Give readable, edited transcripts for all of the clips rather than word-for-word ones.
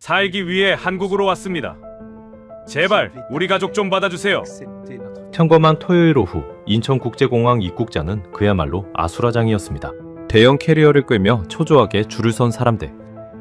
살기 위해 한국으로 왔습니다. 제발 우리 가족 좀 받아주세요. 평범한 토요일 오후 인천국제공항 입국자는 그야말로 아수라장이었습니다. 대형 캐리어를 끌며 초조하게 줄을 선 사람들.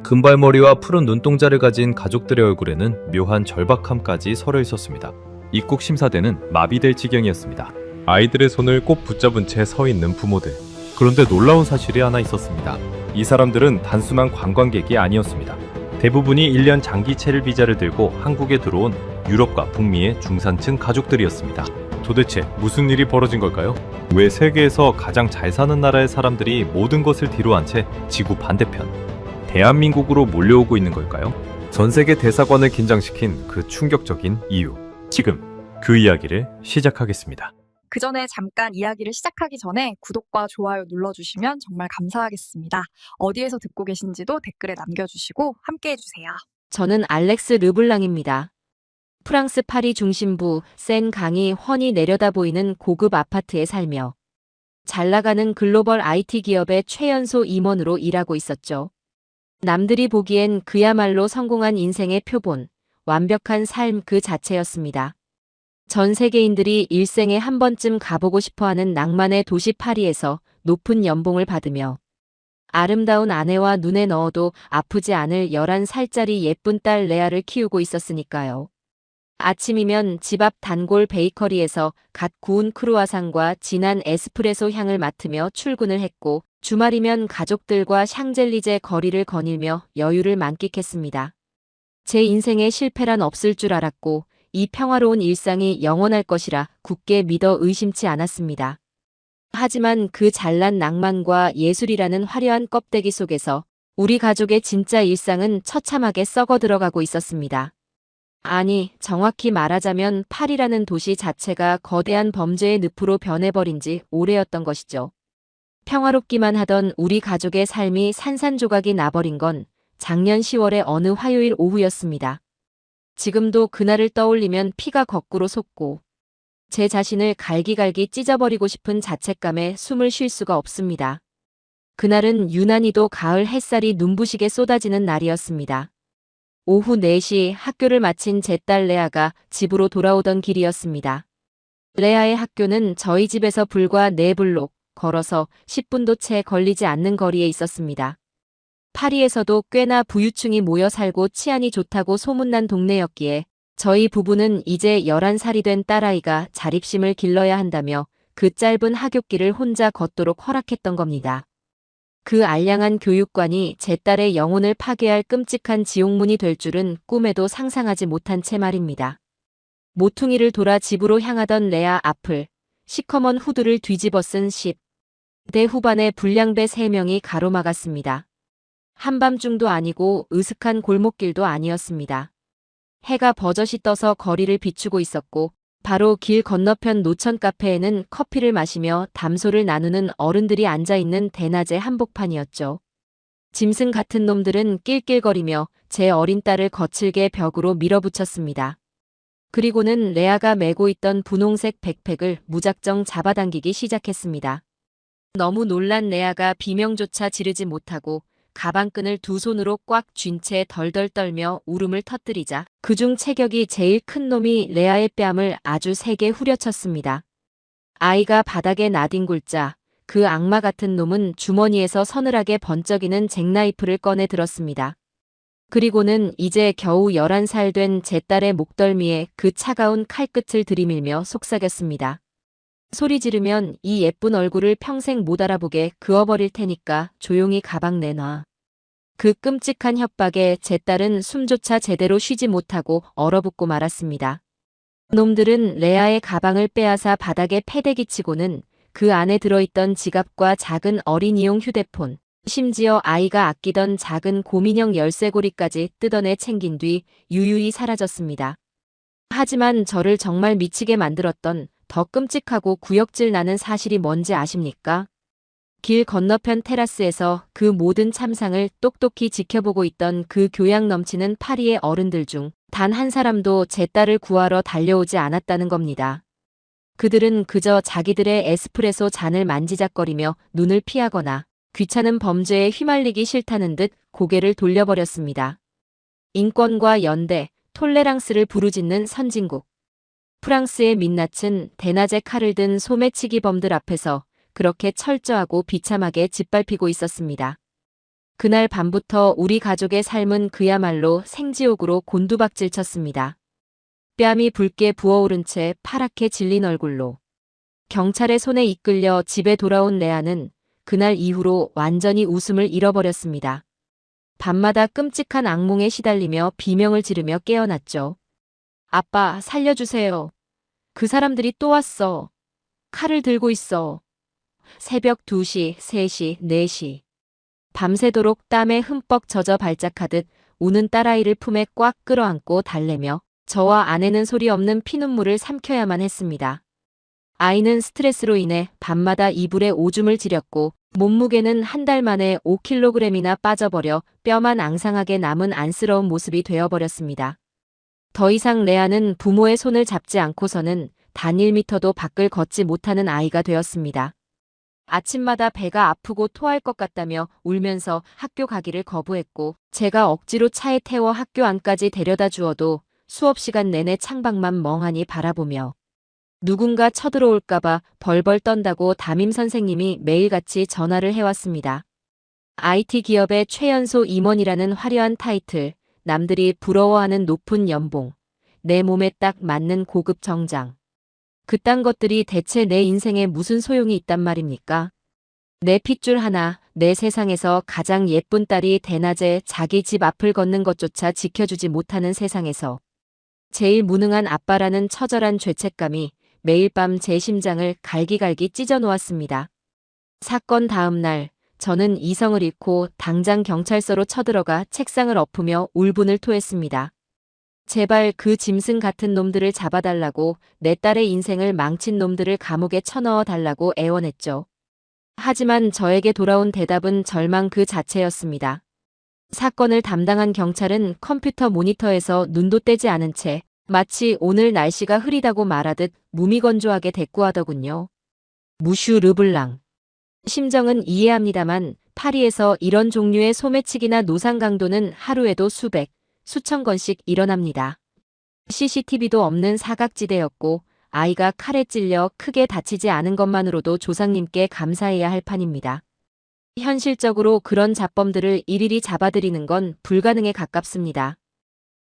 금발머리와 푸른 눈동자를 가진 가족들의 얼굴에는 묘한 절박함까지 서려 있었습니다. 입국 심사대는 마비될 지경이었습니다. 아이들의 손을 꼭 붙잡은 채 서 있는 부모들. 그런데 놀라운 사실이 하나 있었습니다. 이 사람들은 단순한 관광객이 아니었습니다. 대부분이 1년 장기 체류 비자를 들고 한국에 들어온 유럽과 북미의 중산층 가족들이었습니다. 도대체 무슨 일이 벌어진 걸까요? 왜 세계에서 가장 잘 사는 나라의 사람들이 모든 것을 뒤로한 채 지구 반대편, 대한민국으로 몰려오고 있는 걸까요? 전 세계 대사관을 긴장시킨 그 충격적인 이유. 지금 그 이야기를 시작하겠습니다. 그 전에 잠깐 이야기를 시작하기 전에 구독과 좋아요 눌러주시면 정말 감사하겠습니다. 어디에서 듣고 계신지도 댓글에 남겨주시고 함께해주세요. 저는 알렉스 르블랑입니다. 프랑스 파리 중심부 센 강이 훤히 내려다 보이는 고급 아파트에 살며 잘 나가는 글로벌 IT 기업의 최연소 임원으로 일하고 있었죠. 남들이 보기엔 그야말로 성공한 인생의 표본, 완벽한 삶 그 자체였습니다. 전 세계인들이 일생에 한 번쯤 가보고 싶어하는 낭만의 도시 파리에서 높은 연봉을 받으며 아름다운 아내와 눈에 넣어도 아프지 않을 11살짜리 예쁜 딸 레아를 키우고 있었으니까요. 아침이면 집 앞 단골 베이커리에서 갓 구운 크루아상과 진한 에스프레소 향을 맡으며 출근을 했고 주말이면 가족들과 샹젤리제 거리를 거닐며 여유를 만끽했습니다. 제 인생에 실패란 없을 줄 알았고 이 평화로운 일상이 영원할 것이라 굳게 믿어 의심치 않았습니다. 하지만 그 잘난 낭만과 예술이라는 화려한 껍데기 속에서 우리 가족의 진짜 일상은 처참하게 썩어 들어가고 있었습니다. 아니, 정확히 말하자면 파리라는 도시 자체가 거대한 범죄의 늪으로 변해버린 지 오래였던 것이죠. 평화롭기만 하던 우리 가족의 삶이 산산조각이 나버린 건 작년 10월의 어느 화요일 오후였습니다. 지금도 그날을 떠올리면 피가 거꾸로 솟고 제 자신을 갈기갈기 찢어버리고 싶은 자책감에 숨을 쉴 수가 없습니다. 그날은 유난히도 가을 햇살이 눈부시게 쏟아지는 날이었습니다. 오후 4시 학교를 마친 제 딸 레아가 집으로 돌아오던 길이었습니다. 레아의 학교는 저희 집에서 불과 4블록 걸어서 10분도 채 걸리지 않는 거리에 있었습니다. 파리에서도 꽤나 부유층이 모여 살고 치안이 좋다고 소문난 동네였기에 저희 부부는 이제 11살이 된 딸아이가 자립심을 길러야 한다며 그 짧은 하굣길을 혼자 걷도록 허락했던 겁니다. 그 알량한 교육관이 제 딸의 영혼을 파괴할 끔찍한 지옥문이 될 줄은 꿈에도 상상하지 못한 채 말입니다. 모퉁이를 돌아 집으로 향하던 레아 앞을 시커먼 후드를 뒤집어 쓴 10대 후반의 불량배 3명이 가로막았습니다. 한밤중도 아니고 으슥한 골목길도 아니었습니다. 해가 버젓이 떠서 거리를 비추고 있었고 바로 길 건너편 노천 카페에는 커피를 마시며 담소를 나누는 어른들이 앉아있는 대낮의 한복판이었죠. 짐승 같은 놈들은 낄낄거리며 제 어린 딸을 거칠게 벽으로 밀어붙였습니다. 그리고는 레아가 메고 있던 분홍색 백팩을 무작정 잡아당기기 시작했습니다. 너무 놀란 레아가 비명조차 지르지 못하고 가방끈을 두 손으로 꽉 쥔 채 덜덜 떨며 울음을 터뜨리자 그중 체격이 제일 큰 놈이 레아의 뺨을 아주 세게 후려쳤습니다. 아이가 바닥에 나뒹굴자 그 악마 같은 놈은 주머니에서 서늘하게 번쩍이는 잭나이프를 꺼내 들었습니다. 그리고는 이제 겨우 11살 된 제 딸의 목덜미에 그 차가운 칼끝을 들이밀며 속삭였습니다. 소리 지르면 이 예쁜 얼굴을 평생 못 알아보게 그어버릴 테니까 조용히 가방 내놔. 그 끔찍한 협박에 제 딸은 숨조차 제대로 쉬지 못하고 얼어붙고 말았습니다. 놈들은 레아의 가방을 빼앗아 바닥에 패대기 치고는 그 안에 들어있던 지갑과 작은 어린이용 휴대폰, 심지어 아이가 아끼던 작은 곰인형 열쇠고리까지 뜯어내 챙긴 뒤 유유히 사라졌습니다. 하지만 저를 정말 미치게 만들었던 더 끔찍하고 구역질 나는 사실이 뭔지 아십니까? 길 건너편 테라스에서 그 모든 참상을 똑똑히 지켜보고 있던 그 교양 넘치는 파리의 어른들 중 단 한 사람도 제 딸을 구하러 달려오지 않았다는 겁니다. 그들은 그저 자기들의 에스프레소 잔을 만지작거리며 눈을 피하거나 귀찮은 범죄에 휘말리기 싫다는 듯 고개를 돌려버렸습니다. 인권과 연대, 톨레랑스를 부르짖는 선진국. 프랑스의 민낯은 대낮에 칼을 든 소매치기범들 앞에서 그렇게 철저하고 비참하게 짓밟히고 있었습니다. 그날 밤부터 우리 가족의 삶은 그야말로 생지옥으로 곤두박질 쳤습니다. 뺨이 붉게 부어오른 채 파랗게 질린 얼굴로 경찰의 손에 이끌려 집에 돌아온 레아는 그날 이후로 완전히 웃음을 잃어버렸습니다. 밤마다 끔찍한 악몽에 시달리며 비명을 지르며 깨어났죠. 아빠, 살려주세요. 그 사람들이 또 왔어. 칼을 들고 있어. 새벽 2시, 3시, 4시. 밤새도록 땀에 흠뻑 젖어 발작하듯 우는 딸아이를 품에 꽉 끌어안고 달래며 저와 아내는 소리 없는 피눈물을 삼켜야만 했습니다. 아이는 스트레스로 인해 밤마다 이불에 오줌을 지렸고 몸무게는 한 달 만에 5kg이나 빠져버려 뼈만 앙상하게 남은 안쓰러운 모습이 되어버렸습니다. 더 이상 레아는 부모의 손을 잡지 않고서는 단 1m도 밖을 걷지 못하는 아이가 되었습니다. 아침마다 배가 아프고 토할 것 같다며 울면서 학교 가기를 거부했고 제가 억지로 차에 태워 학교 안까지 데려다 주어도 수업 시간 내내 창밖만 멍하니 바라보며 누군가 쳐들어올까봐 벌벌 떤다고 담임 선생님이 매일같이 전화를 해왔습니다. IT 기업의 최연소 임원이라는 화려한 타이틀, 남들이 부러워하는 높은 연봉, 내 몸에 딱 맞는 고급 정장. 그딴 것들이 대체 내 인생에 무슨 소용이 있단 말입니까? 내 핏줄 하나, 내 세상에서 가장 예쁜 딸이 대낮에 자기 집 앞을 걷는 것조차 지켜주지 못하는 세상에서 제일 무능한 아빠라는 처절한 죄책감이 매일 밤 제 심장을 갈기갈기 찢어 놓았습니다. 사건 다음 날, 저는 이성을 잃고 당장 경찰서로 쳐들어가 책상을 엎으며 울분을 토했습니다. 제발 그 짐승 같은 놈들을 잡아달라고, 내 딸의 인생을 망친 놈들을 감옥에 쳐넣어 달라고 애원했죠. 하지만 저에게 돌아온 대답은 절망 그 자체였습니다. 사건을 담당한 경찰은 컴퓨터 모니터에서 눈도 떼지 않은 채 마치 오늘 날씨가 흐리다고 말하듯 무미건조하게 대꾸하더군요. 무슈 르블랑. 심정은 이해합니다만 파리에서 이런 종류의 소매치기나 노상 강도는 하루에도 수백, 수천 건씩 일어납니다. CCTV도 없는 사각지대였고 아이가 칼에 찔려 크게 다치지 않은 것만으로도 조상님께 감사해야 할 판입니다. 현실적으로 그런 잡범들을 일일이 잡아들이는 건 불가능에 가깝습니다.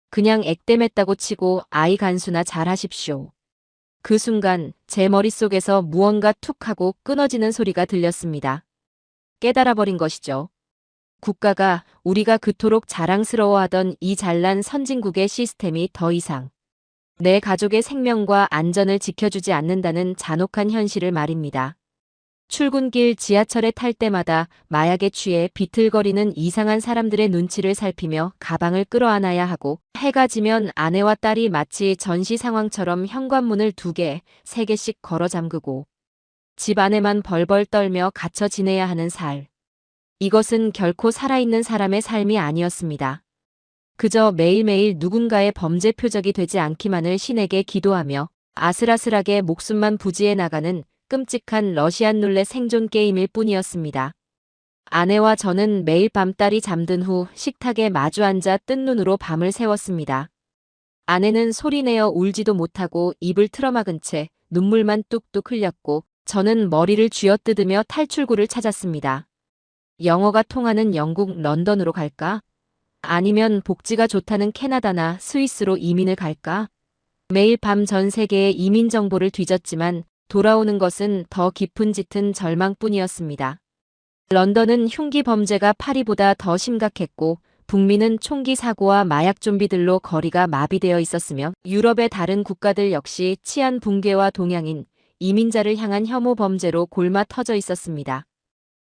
그냥 액땜했다고 치고 아이 간수나 잘하십시오. 그 순간 제 머릿속에서 무언가 툭 하고 끊어지는 소리가 들렸습니다. 깨달아버린 것이죠. 국가가 우리가 그토록 자랑스러워하던 이 잘난 선진국의 시스템이 더 이상 내 가족의 생명과 안전을 지켜주지 않는다는 잔혹한 현실을 말입니다. 출근길 지하철에 탈 때마다 마약에 취해 비틀거리는 이상한 사람들의 눈치를 살피며 가방을 끌어안아야 하고 해가 지면 아내와 딸이 마치 전시 상황처럼 현관문을 2개, 3개씩 걸어 잠그고 집 안에만 벌벌 떨며 갇혀 지내야 하는 살. 이것은 결코 살아있는 사람의 삶이 아니었습니다. 그저 매일매일 누군가의 범죄 표적이 되지 않기만을 신에게 기도하며 아슬아슬하게 목숨만 부지해 나가는 끔찍한 러시안 룰렛 생존 게임일 뿐이었습니다. 아내와 저는 매일 밤 딸이 잠든 후 식탁에 마주 앉아 뜬 눈으로 밤을 새웠습니다. 아내는 소리내어 울지도 못하고 입을 틀어막은 채 눈물만 뚝뚝 흘렸고 저는 머리를 쥐어뜯으며 탈출구를 찾았습니다. 영어가 통하는 영국 런던으로 갈까? 아니면 복지가 좋다는 캐나다나 스위스로 이민을 갈까? 매일 밤 전 세계의 이민 정보를 뒤졌지만 돌아오는 것은 더 깊은 짙은 절망뿐이었습니다. 런던은 흉기 범죄가 파리보다 더 심각했고 북미는 총기 사고와 마약 좀비들로 거리가 마비되어 있었으며 유럽의 다른 국가들 역시 치안 붕괴와 동양인, 이민자를 향한 혐오 범죄로 골마 터져 있었습니다.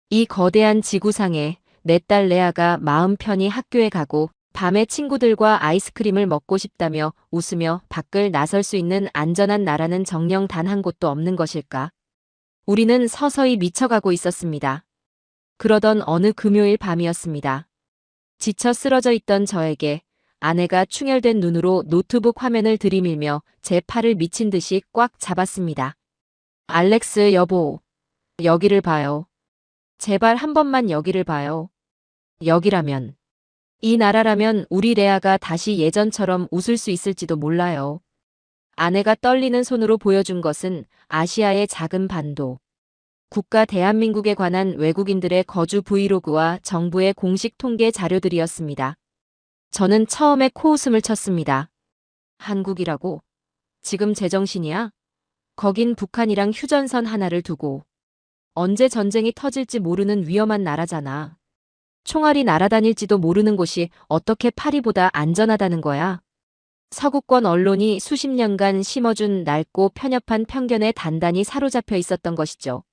이 거대한 지구상에 내 딸 레아가 마음 편히 학교에 가고 밤에 친구들과 아이스크림을 먹고 싶다며 웃으며 밖을 나설 수 있는 안전한 나라는 정녕 단 한 곳도 없는 것일까? 우리는 서서히 미쳐가고 있었습니다. 그러던 어느 금요일 밤이었습니다. 지쳐 쓰러져 있던 저에게 아내가 충혈된 눈으로 노트북 화면을 들이밀며 제 팔을 미친 듯이 꽉 잡았습니다. 알렉스 여보, 여기를 봐요. 제발 한 번만 여기를 봐요. 여기라면. 이 나라라면 우리 레아가 다시 예전처럼 웃을 수 있을지도 몰라요. 아내가 떨리는 손으로 보여준 것은 아시아의 작은 반도. 국가 대한민국에 관한 외국인들의 거주 브이로그와 정부의 공식 통계 자료들이었습니다. 저는 처음에 코웃음을 쳤습니다. 한국이라고? 지금 제정신이야? 거긴 북한이랑 휴전선 하나를 두고 언제 전쟁이 터질지 모르는 위험한 나라잖아. 총알이 날아다닐지도 모르는 곳이 어떻게 파리보다 안전하다는 거야? 서구권 언론이 수십 년간 심어준 낡고 편협한 편견에 단단히 사로잡혀 있었던 것이죠.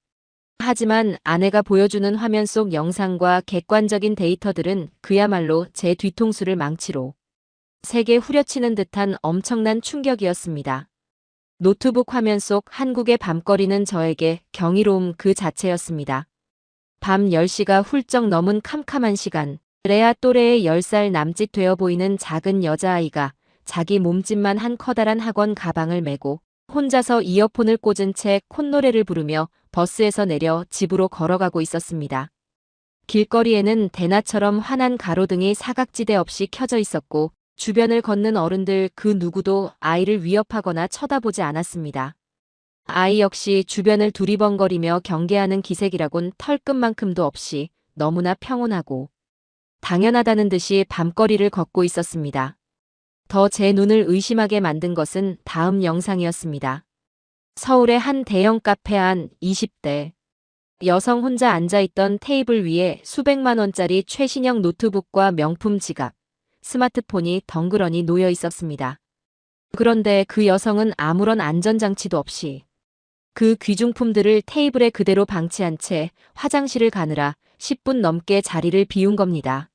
하지만 아내가 보여주는 화면 속 영상과 객관적인 데이터들은 그야말로 제 뒤통수를 망치로 세게 후려치는 듯한 엄청난 충격이었습니다. 노트북 화면 속 한국의 밤거리는 저에게 경이로움 그 자체였습니다. 밤 10시가 훌쩍 넘은 캄캄한 시간, 레아 또래의 10살 남짓 되어 보이는 작은 여자아이가 자기 몸집만 한 커다란 학원 가방을 메고 혼자서 이어폰을 꽂은 채 콧노래를 부르며 버스에서 내려 집으로 걸어가고 있었습니다. 길거리에는 대낮처럼 환한 가로등이 사각지대 없이 켜져 있었고 주변을 걷는 어른들 그 누구도 아이를 위협하거나 쳐다보지 않았습니다. 아이 역시 주변을 두리번거리며 경계하는 기색이라곤 털끝만큼도 없이 너무나 평온하고 당연하다는 듯이 밤거리를 걷고 있었습니다. 더 제 눈을 의심하게 만든 것은 다음 영상이었습니다. 서울의 한 대형 카페 안 20대 여성 혼자 앉아있던 테이블 위에 수백만 원짜리 최신형 노트북과 명품 지갑, 스마트폰이 덩그러니 놓여 있었습니다. 그런데 그 여성은 아무런 안전장치도 없이 그 귀중품들을 테이블에 그대로 방치한 채 화장실을 가느라 10분 넘게 자리를 비운 겁니다.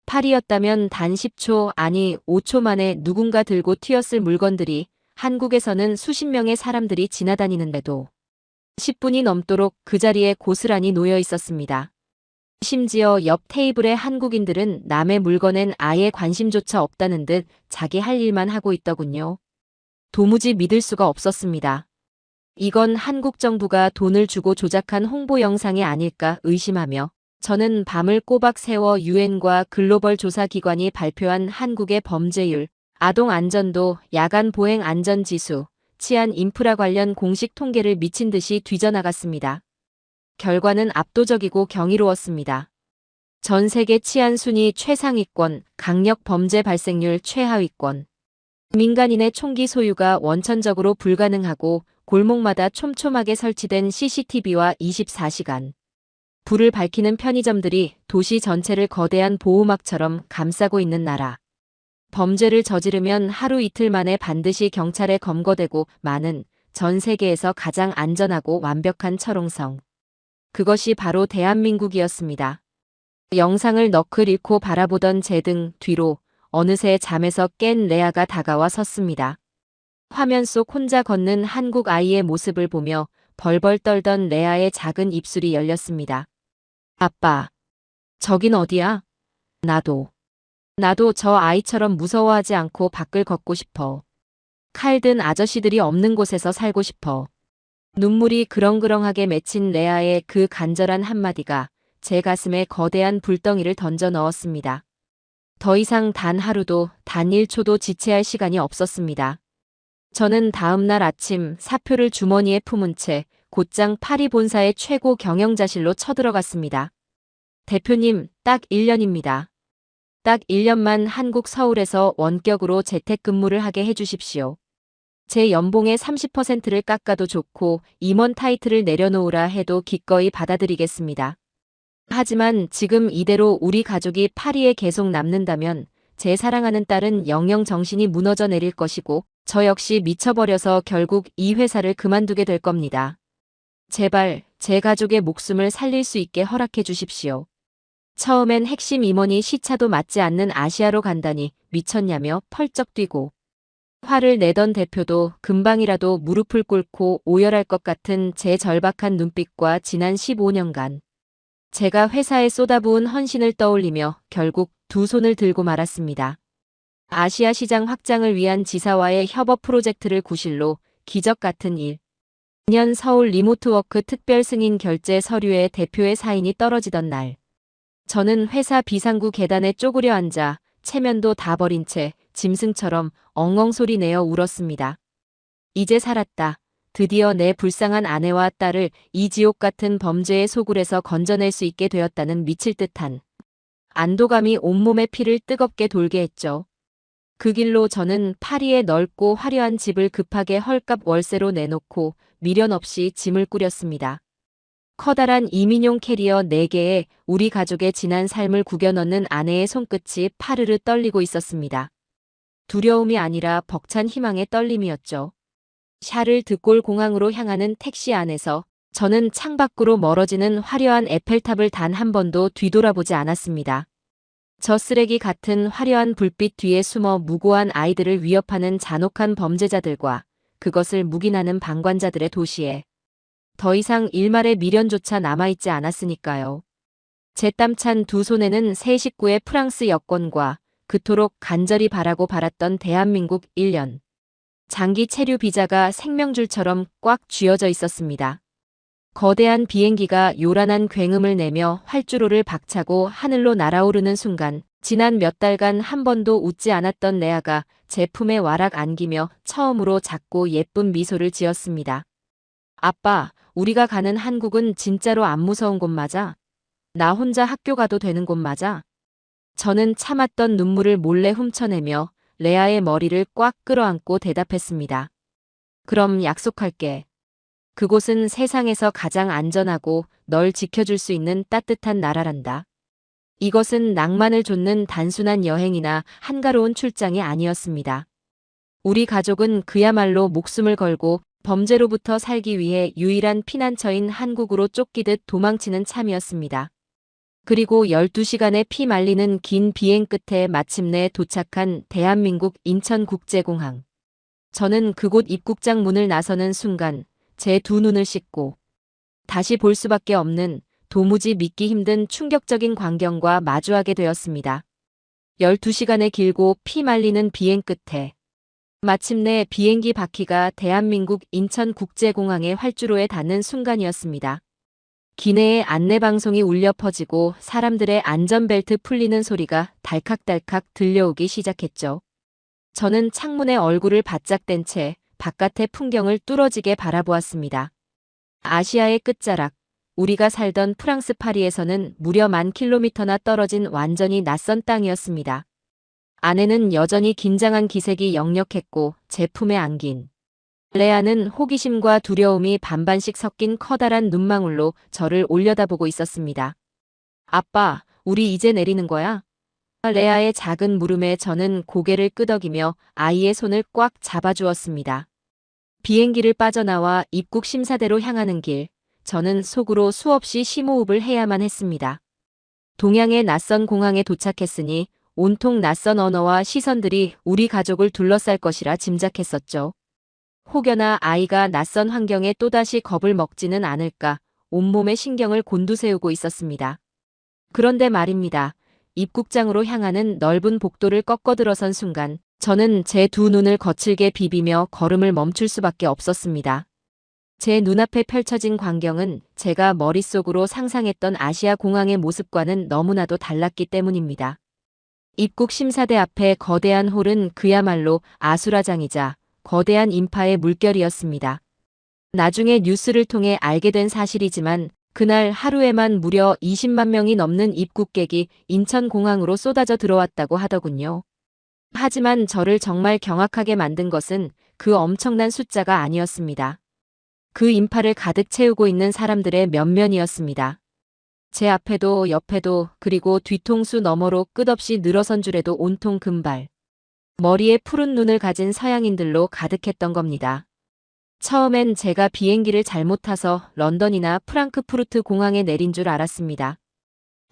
파리였다면 단 10초 아니 5초 만에 누군가 들고 튀었을 물건들이 한국에서는 수십 명의 사람들이 지나다니는데도 10분이 넘도록 그 자리에 고스란히 놓여 있었습니다. 심지어 옆 테이블의 한국인들은 남의 물건엔 아예 관심조차 없다는 듯 자기 할 일만 하고 있더군요. 도무지 믿을 수가 없었습니다. 이건 한국 정부가 돈을 주고 조작한 홍보 영상이 아닐까 의심하며 저는 밤을 꼬박 새워 유엔과 글로벌 조사기관이 발표한 한국의 범죄율, 아동 안전도, 야간 보행 안전 지수, 치안 인프라 관련 공식 통계를 미친 듯이 뒤져나갔습니다. 결과는 압도적이고 경이로웠습니다. 전 세계 치안 순위 최상위권, 강력 범죄 발생률 최하위권. 민간인의 총기 소유가 원천적으로 불가능하고 골목마다 촘촘하게 설치된 CCTV와 24시간. 불을 밝히는 편의점들이 도시 전체를 거대한 보호막처럼 감싸고 있는 나라. 범죄를 저지르면 하루 이틀 만에 반드시 경찰에 검거되고 마는 전 세계에서 가장 안전하고 완벽한 철옹성. 그것이 바로 대한민국이었습니다. 영상을 너클 잃고 바라보던 제 등 뒤로 어느새 잠에서 깬 레아가 다가와 섰습니다. 화면 속 혼자 걷는 한국 아이의 모습을 보며 벌벌 떨던 레아의 작은 입술이 열렸습니다. 아빠, 저긴 어디야? 나도 저 아이처럼 무서워하지 않고 밖을 걷고 싶어. 칼 든 아저씨들이 없는 곳에서 살고 싶어. 눈물이 그렁그렁하게 맺힌 레아의 그 간절한 한마디가 제 가슴에 거대한 불덩이를 던져 넣었습니다. 더 이상 단 하루도, 단 1초도 지체할 시간이 없었습니다. 저는 다음 날 아침 사표를 주머니에 품은 채 곧장 파리 본사의 최고 경영자실로 쳐들어갔습니다. 대표님, 딱 1년입니다. 딱 1년만 한국 서울에서 원격으로 재택근무를 하게 해주십시오. 제 연봉의 30%를 깎아도 좋고 임원 타이틀을 내려놓으라 해도 기꺼이 받아들이겠습니다. 하지만 지금 이대로 우리 가족이 파리에 계속 남는다면 제 사랑하는 딸은 영영 정신이 무너져 내릴 것이고 저 역시 미쳐버려서 결국 이 회사를 그만두게 될 겁니다. 제발 제 가족의 목숨을 살릴 수 있게 허락해 주십시오. 처음엔 핵심 임원이 시차도 맞지 않는 아시아로 간다니 미쳤냐며 펄쩍 뛰고 화를 내던 대표도 금방이라도 무릎을 꿇고 오열할 것 같은 제 절박한 눈빛과 지난 15년간 제가 회사에 쏟아부은 헌신을 떠올리며 결국 두 손을 들고 말았습니다. 아시아 시장 확장을 위한 지사와의 협업 프로젝트를 구실로 기적 같은 일. 2년 서울 리모트워크 특별 승인 결제 서류에 대표의 사인이 떨어지던 날. 저는 회사 비상구 계단에 쪼그려 앉아 체면도 다 버린 채 짐승처럼 엉엉 소리 내어 울었습니다. 이제 살았다. 드디어 내 불쌍한 아내와 딸을 이 지옥 같은 범죄의 소굴에서 건져낼 수 있게 되었다는 미칠 듯한 안도감이 온몸의 피를 뜨겁게 돌게 했죠. 그 길로 저는 파리의 넓고 화려한 집을 급하게 헐값 월세로 내놓고 미련 없이 짐을 꾸렸습니다. 커다란 이민용 캐리어 4개에 우리 가족의 지난 삶을 구겨 넣는 아내의 손끝이 파르르 떨리고 있었습니다. 두려움이 아니라 벅찬 희망의 떨림이었죠. 샤를 드골 공항으로 향하는 택시 안에서 저는 창밖으로 멀어지는 화려한 에펠탑을 단 한 번도 뒤돌아보지 않았습니다. 저 쓰레기 같은 화려한 불빛 뒤에 숨어 무고한 아이들을 위협하는 잔혹한 범죄자들과 그것을 묵인하는 방관자들의 도시에 더 이상 일말의 미련조차 남아있지 않았으니까요. 제 땀찬 두 손에는 새 식구의 프랑스 여권과 그토록 간절히 바라고 바랐던 대한민국 1년 장기 체류 비자가 생명줄처럼 꽉 쥐어져 있었습니다. 거대한 비행기가 요란한 굉음을 내며 활주로를 박차고 하늘로 날아오르는 순간 지난 몇 달간 한 번도 웃지 않았던 레아가 제 품에 와락 안기며 처음으로 작고 예쁜 미소를 지었습니다. 아빠, 우리가 가는 한국은 진짜로 안 무서운 곳 맞아? 나 혼자 학교 가도 되는 곳 맞아? 저는 참았던 눈물을 몰래 훔쳐내며 레아의 머리를 꽉 끌어안고 대답했습니다. 그럼 약속할게. 그곳은 세상에서 가장 안전하고 널 지켜줄 수 있는 따뜻한 나라란다. 이것은 낭만을 좇는 단순한 여행이나 한가로운 출장이 아니었습니다. 우리 가족은 그야말로 목숨을 걸고 범죄로부터 살기 위해 유일한 피난처인 한국으로 쫓기듯 도망치는 참이었습니다. 그리고 12시간의 피 말리는 긴 비행 끝에 마침내 도착한 대한민국 인천국제공항. 저는 그곳 입국장 문을 나서는 순간 제 두 눈을 씻고 다시 볼 수밖에 없는 도무지 믿기 힘든 충격적인 광경과 마주하게 되었습니다. 12시간의 길고 피 말리는 비행 끝에 마침내 비행기 바퀴가 대한민국 인천국제공항의 활주로에 닿는 순간이었습니다. 기내에 안내방송이 울려 퍼지고 사람들의 안전벨트 풀리는 소리가 달칵달칵 들려오기 시작했죠. 저는 창문에 얼굴을 바짝 댄 채 바깥의 풍경을 뚫어지게 바라보았습니다. 아시아의 끝자락, 우리가 살던 프랑스 파리에서는 무려 10,000km나 떨어진 완전히 낯선 땅이었습니다. 아내는 여전히 긴장한 기색이 역력했고 제 품에 안긴 레아는 호기심과 두려움이 반반씩 섞인 커다란 눈망울로 저를 올려다보고 있었습니다. 아빠, 우리 이제 내리는 거야? 레아의 작은 물음에 저는 고개를 끄덕이며 아이의 손을 꽉 잡아주었습니다. 비행기를 빠져나와 입국 심사대로 향하는 길, 저는 속으로 수없이 심호흡을 해야만 했습니다. 동양의 낯선 공항에 도착했으니 온통 낯선 언어와 시선들이 우리 가족을 둘러쌀 것이라 짐작했었죠. 혹여나 아이가 낯선 환경에 또다시 겁을 먹지는 않을까 온몸에 신경을 곤두세우고 있었습니다. 그런데 말입니다. 입국장으로 향하는 넓은 복도를 꺾어 들어선 순간 저는 제 두 눈을 거칠게 비비며 걸음을 멈출 수밖에 없었습니다. 제 눈앞에 펼쳐진 광경은 제가 머릿속으로 상상했던 아시아 공항의 모습과는 너무나도 달랐기 때문입니다. 입국 심사대 앞에 거대한 홀은 그야말로 아수라장이자 거대한 인파의 물결이었습니다. 나중에 뉴스를 통해 알게 된 사실이지만 그날 하루에만 무려 20만 명이 넘는 입국객이 인천공항으로 쏟아져 들어왔다고 하더군요. 하지만 저를 정말 경악하게 만든 것은 그 엄청난 숫자가 아니었습니다. 그 인파를 가득 채우고 있는 사람들의 면면이었습니다. 제 앞에도 옆에도 그리고 뒤통수 너머로 끝없이 늘어선 줄에도 온통 금발. 머리에 푸른 눈을 가진 서양인들로 가득했던 겁니다. 처음엔 제가 비행기를 잘못 타서 런던이나 프랑크푸르트 공항에 내린 줄 알았습니다.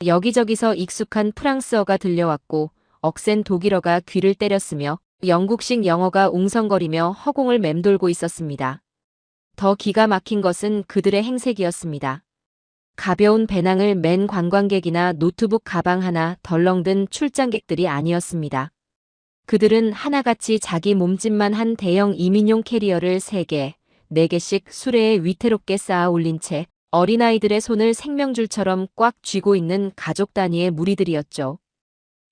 여기저기서 익숙한 프랑스어가 들려왔고 억센 독일어가 귀를 때렸으며 영국식 영어가 웅성거리며 허공을 맴돌고 있었습니다. 더 기가 막힌 것은 그들의 행색이었습니다. 가벼운 배낭을 맨 관광객이나 노트북 가방 하나 덜렁 든 출장객들이 아니었습니다. 그들은 하나같이 자기 몸집만 한 대형 이민용 캐리어를 3개, 4개씩 수레에 위태롭게 쌓아 올린 채 어린아이들의 손을 생명줄처럼 꽉 쥐고 있는 가족 단위의 무리들이었죠.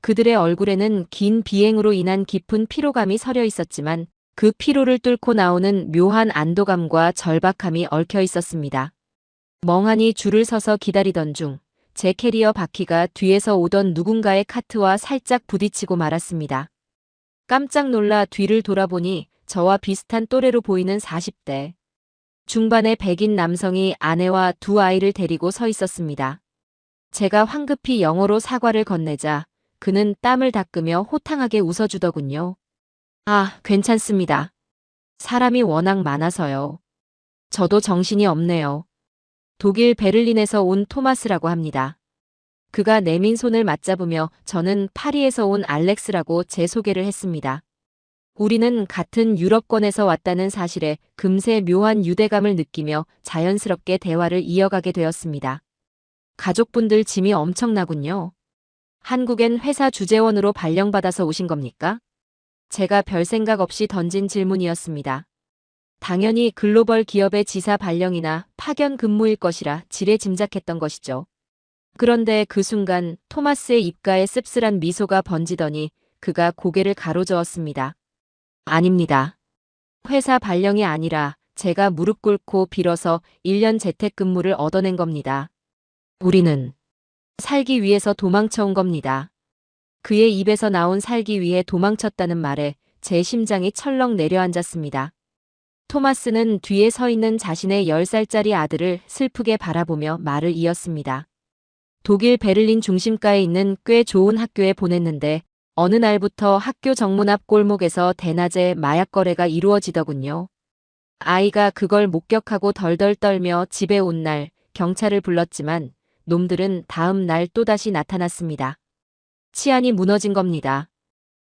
그들의 얼굴에는 긴 비행으로 인한 깊은 피로감이 서려 있었지만 그 피로를 뚫고 나오는 묘한 안도감과 절박함이 얽혀 있었습니다. 멍하니 줄을 서서 기다리던 중 제 캐리어 바퀴가 뒤에서 오던 누군가의 카트와 살짝 부딪히고 말았습니다. 깜짝 놀라 뒤를 돌아보니 저와 비슷한 또래로 보이는 40대 중반의 백인 남성이 아내와 두 아이를 데리고 서 있었습니다. 제가 황급히 영어로 사과를 건네자 그는 땀을 닦으며 호탕하게 웃어주더군요. 아, 괜찮습니다. 사람이 워낙 많아서요. 저도 정신이 없네요. 독일 베를린에서 온 토마스라고 합니다. 그가 내민 손을 맞잡으며 저는 파리에서 온 알렉스라고 제 소개를 했습니다. 우리는 같은 유럽권에서 왔다는 사실에 금세 묘한 유대감을 느끼며 자연스럽게 대화를 이어가게 되었습니다. 가족분들 짐이 엄청나군요. 한국엔 회사 주재원으로 발령받아서 오신 겁니까? 제가 별 생각 없이 던진 질문이었습니다. 당연히 글로벌 기업의 지사 발령이나 파견 근무일 것이라 지레 짐작했던 것이죠. 그런데 그 순간 토마스의 입가에 씁쓸한 미소가 번지더니 그가 고개를 가로저었습니다. 아닙니다. 회사 발령이 아니라 제가 무릎 꿇고 빌어서 1년 재택근무를 얻어낸 겁니다. 우리는 살기 위해서 도망쳐 온 겁니다. 그의 입에서 나온 살기 위해 도망쳤다는 말에 제 심장이 철렁 내려앉았습니다. 토마스는 뒤에 서 있는 자신의 10살짜리 아들을 슬프게 바라보며 말을 이었습니다. 독일 베를린 중심가에 있는 꽤 좋은 학교에 보냈는데 어느 날부터 학교 정문 앞 골목에서 대낮에 마약 거래가 이루어지더군요. 아이가 그걸 목격하고 덜덜 떨며 집에 온 날 경찰을 불렀지만 놈들은 다음 날 또다시 나타났습니다. 치안이 무너진 겁니다.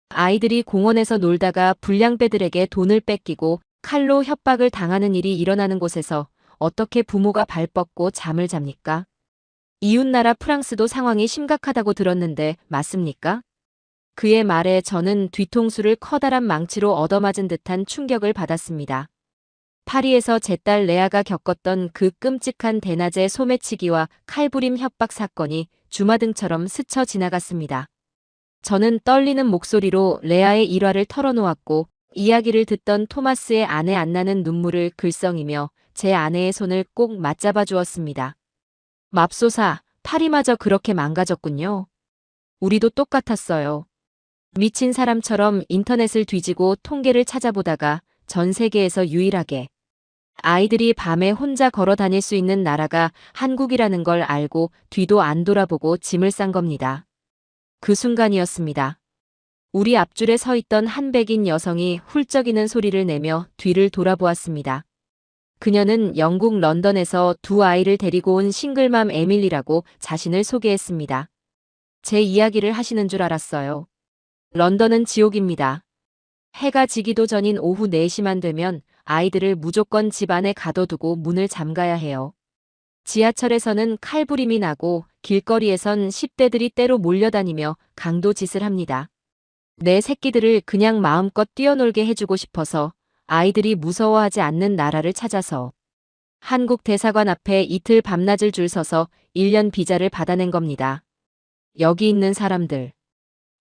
아이들이 공원에서 놀다가 불량배들에게 돈을 뺏기고 칼로 협박을 당하는 일이 일어나는 곳에서 어떻게 부모가 발 뻗고 잠을 잡니까? 이웃나라 프랑스도 상황이 심각하다고 들었는데 맞습니까? 그의 말에 저는 뒤통수를 커다란 망치로 얻어맞은 듯한 충격을 받았습니다. 파리에서 제 딸 레아가 겪었던 그 끔찍한 대낮의 소매치기와 칼부림 협박 사건이 주마등처럼 스쳐 지나갔습니다. 저는 떨리는 목소리로 레아의 일화를 털어놓았고 이야기를 듣던 토마스의 아내 안나는 눈물을 글썽이며 제 아내의 손을 꼭 맞잡아 주었습니다. 맙소사, 파리마저 그렇게 망가졌군요. 우리도 똑같았어요. 미친 사람처럼 인터넷을 뒤지고 통계를 찾아보다가 전 세계에서 유일하게 아이들이 밤에 혼자 걸어 다닐 수 있는 나라가 한국이라는 걸 알고 뒤도 안 돌아보고 짐을 싼 겁니다. 그 순간이었습니다. 우리 앞줄에 서 있던 한 백인 여성이 훌쩍이는 소리를 내며 뒤를 돌아보았습니다. 그녀는 영국 런던에서 두 아이를 데리고 온 싱글맘 에밀리라고 자신을 소개했습니다. 제 이야기를 하시는 줄 알았어요. 런던은 지옥입니다. 해가 지기도 전인 오후 4시만 되면 아이들을 무조건 집 안에 가둬두고 문을 잠가야 해요. 지하철에서는 칼부림이 나고 길거리에선 10대들이 때로 몰려다니며 강도짓을 합니다. 내 새끼들을 그냥 마음껏 뛰어놀게 해주고 싶어서 아이들이 무서워하지 않는 나라를 찾아서 한국 대사관 앞에 이틀 밤낮을 줄 서서 1년 비자를 받아낸 겁니다. 여기 있는 사람들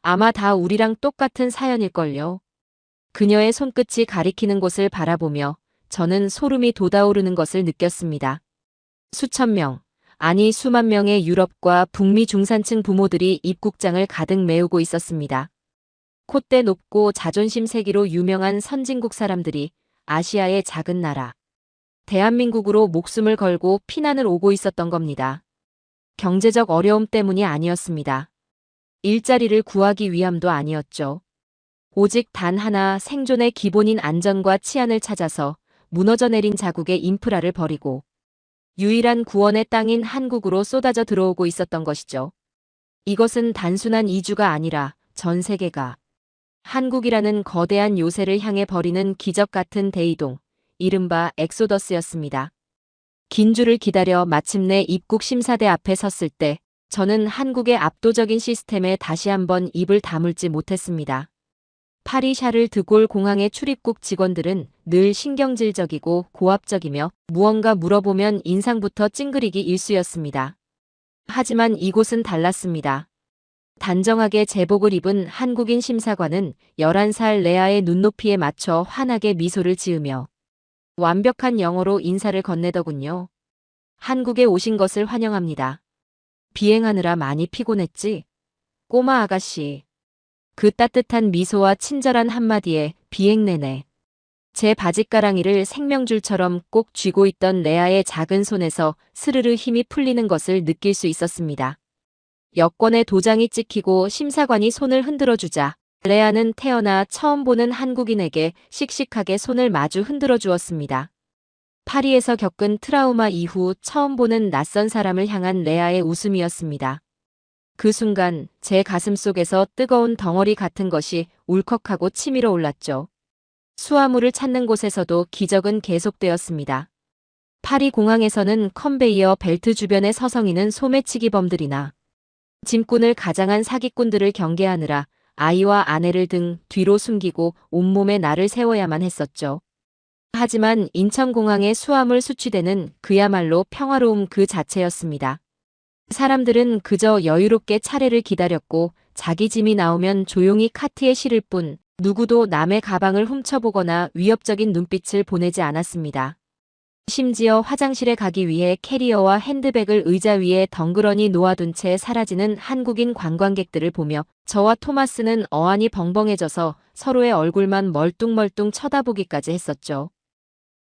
아마 다 우리랑 똑같은 사연일걸요. 그녀의 손끝이 가리키는 곳을 바라보며 저는 소름이 돋아오르는 것을 느꼈습니다. 수천 명, 아니 수만 명의 유럽과 북미 중산층 부모들이 입국장을 가득 메우고 있었습니다. 콧대 높고 자존심 세기로 유명한 선진국 사람들이 아시아의 작은 나라, 대한민국으로 목숨을 걸고 피난을 오고 있었던 겁니다. 경제적 어려움 때문이 아니었습니다. 일자리를 구하기 위함도 아니었죠. 오직 단 하나 생존의 기본인 안전과 치안을 찾아서 무너져 내린 자국의 인프라를 버리고 유일한 구원의 땅인 한국으로 쏟아져 들어오고 있었던 것이죠. 이것은 단순한 이주가 아니라 전 세계가 한국이라는 거대한 요새를 향해 벌이는 기적 같은 대이동, 이른바 엑소더스였습니다. 긴 줄을 기다려 마침내 입국 심사대 앞에 섰을 때 저는 한국의 압도적인 시스템에 다시 한번 입을 다물지 못했습니다. 파리 샤를 드골 공항의 출입국 직원들은 늘 신경질적이고 고압적이며 무언가 물어보면 인상부터 찡그리기 일쑤였습니다. 하지만 이곳은 달랐습니다. 단정하게 제복을 입은 한국인 심사관은 11살 레아의 눈높이에 맞춰 환하게 미소를 지으며 완벽한 영어로 인사를 건네더군요. 한국에 오신 것을 환영합니다. 비행하느라 많이 피곤했지? 꼬마 아가씨. 그 따뜻한 미소와 친절한 한마디에 비행 내내 제 바짓가랑이를 생명줄처럼 꼭 쥐고 있던 레아의 작은 손에서 스르르 힘이 풀리는 것을 느낄 수 있었습니다. 여권에 도장이 찍히고 심사관이 손을 흔들어주자 레아는 태어나 처음 보는 한국인에게 씩씩하게 손을 마주 흔들어 주었습니다. 파리에서 겪은 트라우마 이후 처음 보는 낯선 사람을 향한 레아의 웃음이었습니다. 그 순간 제 가슴 속에서 뜨거운 덩어리 같은 것이 울컥하고 치밀어 올랐죠. 수화물을 찾는 곳에서도 기적은 계속되었습니다. 파리 공항에서는 컨베이어 벨트 주변에 서성이는 소매치기범들이나 짐꾼을 가장한 사기꾼들을 경계하느라 아이와 아내를 등 뒤로 숨기고 온몸에 날을 세워야만 했었죠. 하지만 인천공항의 수화물 수취대는 그야말로 평화로움 그 자체였습니다. 사람들은 그저 여유롭게 차례를 기다렸고 자기 짐이 나오면 조용히 카트에 실을 뿐 누구도 남의 가방을 훔쳐보거나 위협적인 눈빛을 보내지 않았습니다. 심지어 화장실에 가기 위해 캐리어와 핸드백을 의자 위에 덩그러니 놓아둔 채 사라지는 한국인 관광객들을 보며 저와 토마스는 어안이 벙벙해져서 서로의 얼굴만 멀뚱멀뚱 쳐다보기까지 했었죠.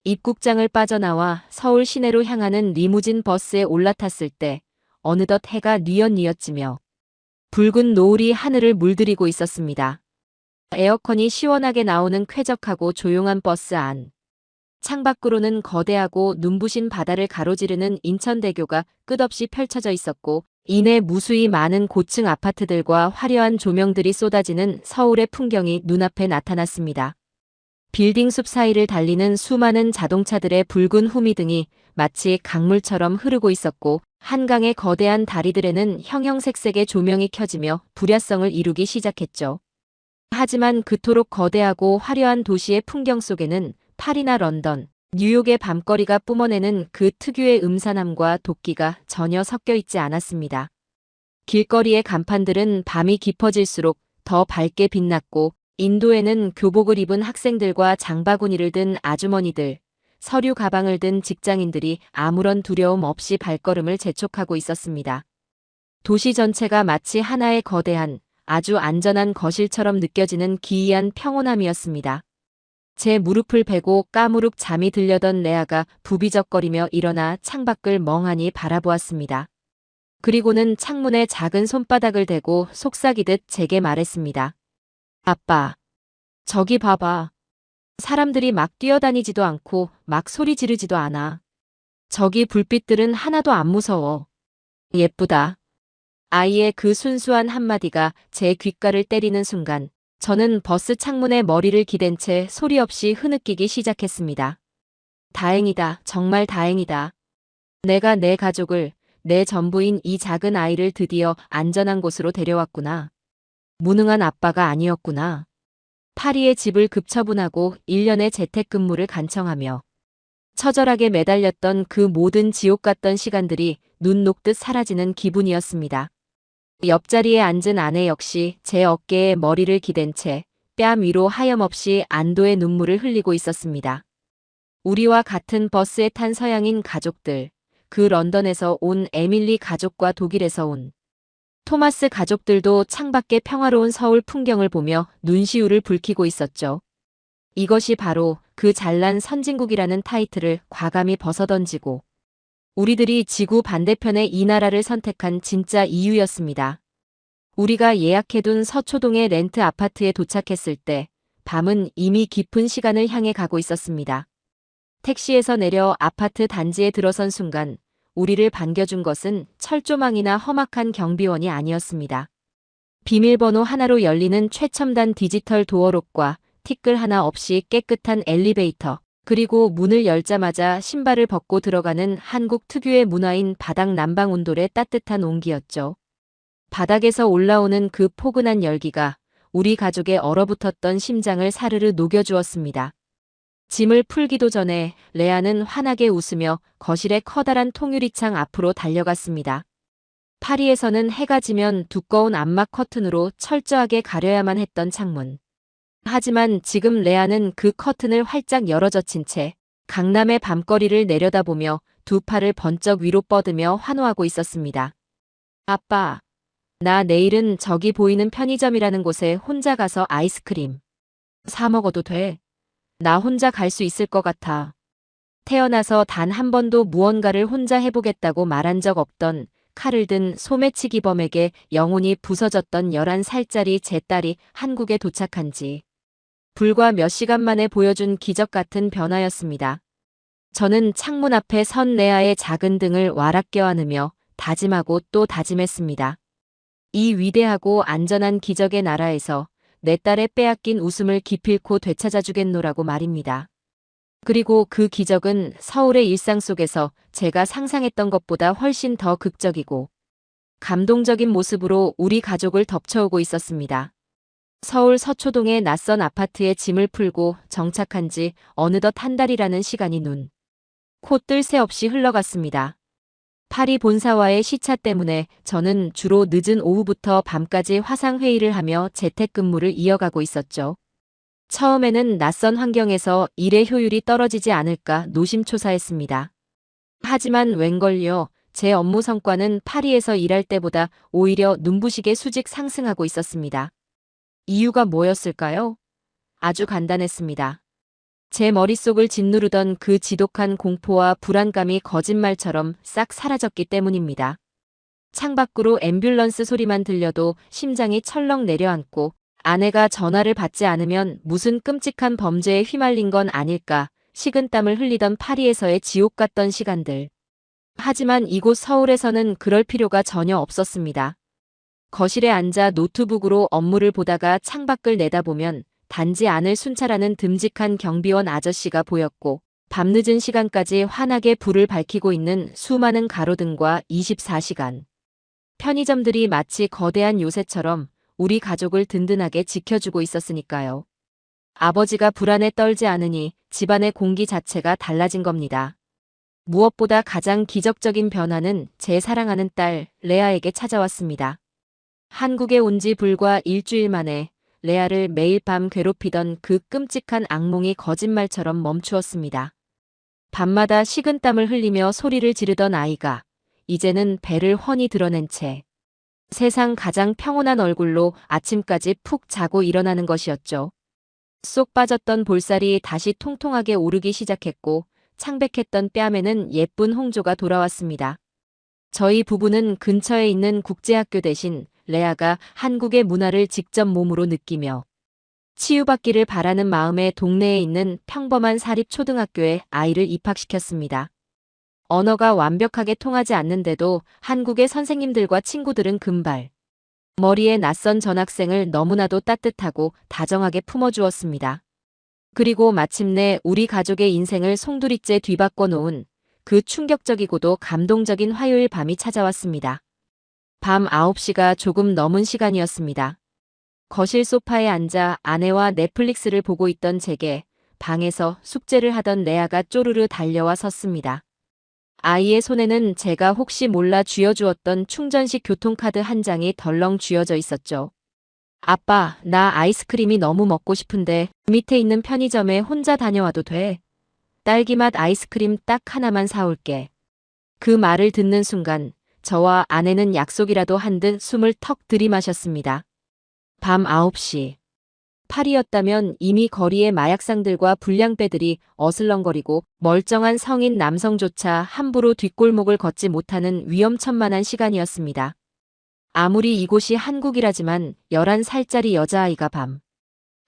입국장을 빠져나와 서울 시내로 향하는 리무진 버스에 올라탔을 때 어느덧 해가 뉘엿뉘엿지며 붉은 노을이 하늘을 물들이고 있었습니다. 에어컨이 시원하게 나오는 쾌적하고 조용한 버스 안. 창밖으로는 거대하고 눈부신 바다를 가로지르는 인천대교가 끝없이 펼쳐져 있었고 이내 무수히 많은 고층 아파트들과 화려한 조명들이 쏟아지는 서울의 풍경이 눈앞에 나타났습니다. 빌딩 숲 사이를 달리는 수많은 자동차들의 붉은 후미등이 마치 강물처럼 흐르고 있었고 한강의 거대한 다리들에는 형형색색의 조명이 켜지며 불야성을 이루기 시작했죠. 하지만 그토록 거대하고 화려한 도시의 풍경 속에는 파리나 런던, 뉴욕의 밤거리가 뿜어내는 그 특유의 음산함과 도끼가 전혀 섞여 있지 않았습니다. 길거리의 간판들은 밤이 깊어질수록 더 밝게 빛났고 인도에는 교복을 입은 학생들과 장바구니를 든 아주머니들, 서류 가방을 든 직장인들이 아무런 두려움 없이 발걸음을 재촉하고 있었습니다. 도시 전체가 마치 하나의 거대한, 아주 안전한 거실처럼 느껴지는 기이한 평온함이었습니다. 제 무릎을 베고 까무룩 잠이 들려던 레아가 부비적거리며 일어나 창밖을 멍하니 바라보았습니다. 그리고는 창문에 작은 손바닥을 대고 속삭이듯 제게 말했습니다. 아빠, 저기 봐봐. 사람들이 막 뛰어다니지도 않고 막 소리 지르지도 않아. 저기 불빛들은 하나도 안 무서워. 예쁘다. 아이의 그 순수한 한마디가 제 귓가를 때리는 순간 저는 버스 창문에 머리를 기댄 채 소리 없이 흐느끼기 시작했습니다. 다행이다. 정말 다행이다. 내가 내 가족을, 내 전부인 이 작은 아이를 드디어 안전한 곳으로 데려왔구나. 무능한 아빠가 아니었구나. 파리의 집을 급처분하고 1년의 재택근무를 간청하며 처절하게 매달렸던 그 모든 지옥 같던 시간들이 눈 녹듯 사라지는 기분이었습니다. 옆자리에 앉은 아내 역시 제 어깨에 머리를 기댄 채 뺨 위로 하염없이 안도의 눈물을 흘리고 있었습니다. 우리와 같은 버스에 탄 서양인 가족들, 그 런던에서 온 에밀리 가족과 독일에서 온 토마스 가족들도 창밖의 평화로운 서울 풍경을 보며 눈시울을 붉히고 있었죠. 이것이 바로 그 잘난 선진국이라는 타이틀을 과감히 벗어던지고 우리들이 지구 반대편의 이 나라를 선택한 진짜 이유였습니다. 우리가 예약해둔 서초동의 렌트 아파트에 도착했을 때 밤은 이미 깊은 시간을 향해 가고 있었습니다. 택시에서 내려 아파트 단지에 들어선 순간 우리를 반겨준 것은 철조망이나 험악한 경비원이 아니었습니다. 비밀번호 하나로 열리는 최첨단 디지털 도어록과 티끌 하나 없이 깨끗한 엘리베이터, 그리고 문을 열자마자 신발을 벗고 들어가는 한국 특유의 문화인 바닥 난방 온돌의 따뜻한 온기였죠. 바닥에서 올라오는 그 포근한 열기가 우리 가족의 얼어붙었던 심장을 사르르 녹여주었습니다. 짐을 풀기도 전에 레아는 환하게 웃으며 거실의 커다란 통유리창 앞으로 달려갔습니다. 파리에서는 해가 지면 두꺼운 암막 커튼으로 철저하게 가려야만 했던 창문. 하지만 지금 레아는 그 커튼을 활짝 열어젖힌 채 강남의 밤거리를 내려다보며 두 팔을 번쩍 위로 뻗으며 환호하고 있었습니다. 아빠, 나 내일은 저기 보이는 편의점이라는 곳에 혼자 가서 아이스크림 사 먹어도 돼? 나 혼자 갈 수 있을 것 같아. 태어나서 단 한 번도 무언가를 혼자 해보겠다고 말한 적 없던 칼을 든 소매치기범에게 영혼이 부서졌던 11살짜리 제 딸이 한국에 도착한 지 불과 몇 시간 만에 보여준 기적 같은 변화였습니다. 저는 창문 앞에 선 레아의 작은 등을 와락 껴안으며 다짐하고 또 다짐했습니다. 이 위대하고 안전한 기적의 나라에서 내 딸의 빼앗긴 웃음을 기필코 되찾아주겠노라고 말입니다. 그리고 그 기적은 서울의 일상 속에서 제가 상상했던 것보다 훨씬 더 극적이고 감동적인 모습으로 우리 가족을 덮쳐오고 있었습니다. 서울 서초동의 낯선 아파트에 짐을 풀고 정착한 지 어느덧 한 달이라는 시간이 눈, 코 뜰 새 없이 흘러갔습니다. 파리 본사와의 시차 때문에 저는 주로 늦은 오후부터 밤까지 화상회의를 하며 재택근무를 이어가고 있었죠. 처음에는 낯선 환경에서 일의 효율이 떨어지지 않을까 노심초사했습니다. 하지만 웬걸요, 제 업무 성과는 파리에서 일할 때보다 오히려 눈부시게 수직 상승하고 있었습니다. 이유가 뭐였을까요? 아주 간단했습니다. 제 머릿속을 짓누르던 그 지독한 공포와 불안감이 거짓말처럼 싹 사라졌기 때문입니다. 창밖으로 앰뷸런스 소리만 들려도 심장이 철렁 내려앉고 아내가 전화를 받지 않으면 무슨 끔찍한 범죄에 휘말린 건 아닐까 식은땀을 흘리던 파리에서의 지옥 같던 시간들. 하지만 이곳 서울에서는 그럴 필요가 전혀 없었습니다. 거실에 앉아 노트북으로 업무를 보다가 창밖을 내다보면 단지 안을 순찰하는 듬직한 경비원 아저씨가 보였고 밤늦은 시간까지 환하게 불을 밝히고 있는 수많은 가로등과 24시간. 편의점들이 마치 거대한 요새처럼 우리 가족을 든든하게 지켜주고 있었으니까요. 아버지가 불안에 떨지 않으니 집안의 공기 자체가 달라진 겁니다. 무엇보다 가장 기적적인 변화는 제 사랑하는 딸 레아에게 찾아왔습니다. 한국에 온 지 불과 일주일 만에 레아를 매일 밤 괴롭히던 그 끔찍한 악몽이 거짓말처럼 멈추었습니다. 밤마다 식은땀을 흘리며 소리를 지르던 아이가 이제는 배를 훤히 드러낸 채 세상 가장 평온한 얼굴로 아침까지 푹 자고 일어나는 것이었죠. 쏙 빠졌던 볼살이 다시 통통하게 오르기 시작했고 창백했던 뺨에는 예쁜 홍조가 돌아왔습니다. 저희 부부는 근처에 있는 국제학교 대신 레아가 한국의 문화를 직접 몸으로 느끼며 치유받기를 바라는 마음에 동네에 있는 평범한 사립초등학교에 아이를 입학시켰습니다. 언어가 완벽하게 통하지 않는데도 한국의 선생님들과 친구들은 금발. 머리에 낯선 전학생을 너무나도 따뜻하고 다정하게 품어주었습니다. 그리고 마침내 우리 가족의 인생을 송두리째 뒤바꿔 놓은 그 충격적이고도 감동적인 화요일 밤이 찾아왔습니다. 밤 9시가 조금 넘은 시간이었습니다. 거실 소파에 앉아 아내와 넷플릭스를 보고 있던 제게 방에서 숙제를 하던 레아가 쪼르르 달려와 섰습니다. 아이의 손에는 제가 혹시 몰라 쥐어주었던 충전식 교통카드 한 장이 덜렁 쥐어져 있었죠. 아빠, 나 아이스크림이 너무 먹고 싶은데 밑에 있는 편의점에 혼자 다녀와도 돼? 딸기맛 아이스크림 딱 하나만 사올게. 그 말을 듣는 순간 저와 아내는 약속이라도 한 듯 숨을 턱 들이마셨습니다. 밤 9시. 파리였다면 이미 거리의 마약상들과 불량배들이 어슬렁거리고 멀쩡한 성인 남성조차 함부로 뒷골목을 걷지 못하는 위험천만한 시간이었습니다. 아무리 이곳이 한국이라지만 11살짜리 여자아이가 밤